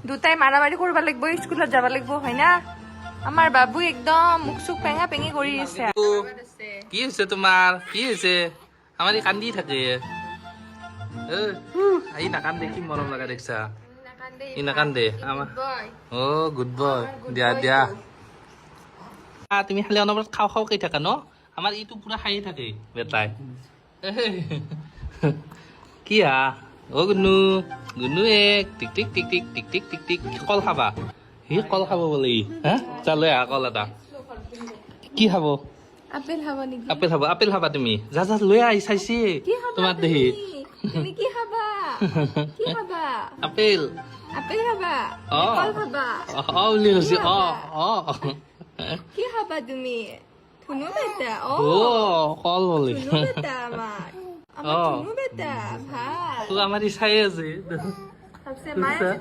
দুটাই মাৰামাৰি কৰবা লাগবো স্কুলত যাবা লাগবো হয় না আমাৰ বাবু একদম মুখ চুখ পেঙা পেঙি কৰি আছে কি হৈছে তোমাৰ কি হৈছে আমাৰ ই কান্দি থাকে আহি নাকান্দে কি মৰম লগা দেখছা ই নাকান্দে আমাৰ অ গুড বয় দিয়া দিয়া তুমি খালি অনবৰত খাওঁ খাওঁ কৈ থাকা ন আমাৰ ইটো পুৰা খায়ে থাকে বেটাই কি হা অ গুনু গুনু এক টিক টিক টিক টিক টিক টিক টিক টিক কল খাবা সি কল খাব বোলে হা যা লৈ আহা কল এটা কি খাব আপেল খাবা নেকি আপেল খাব আপেল খাবা তুমি যা যা লৈ আহি চাইছি তোমাৰ দেহি তুমি কি খাবা কি খাবা আপেল আপেল খাবা অ কল খাবা অ বুলি কৈছে অ অ কি খাবা তুমি ধুনু বেটা ও কল বলে ধুনু বেটা আমার আমার ধুনু বেটা ভাল তো আমার ই চাই আছে সবচেয়ে মায়ে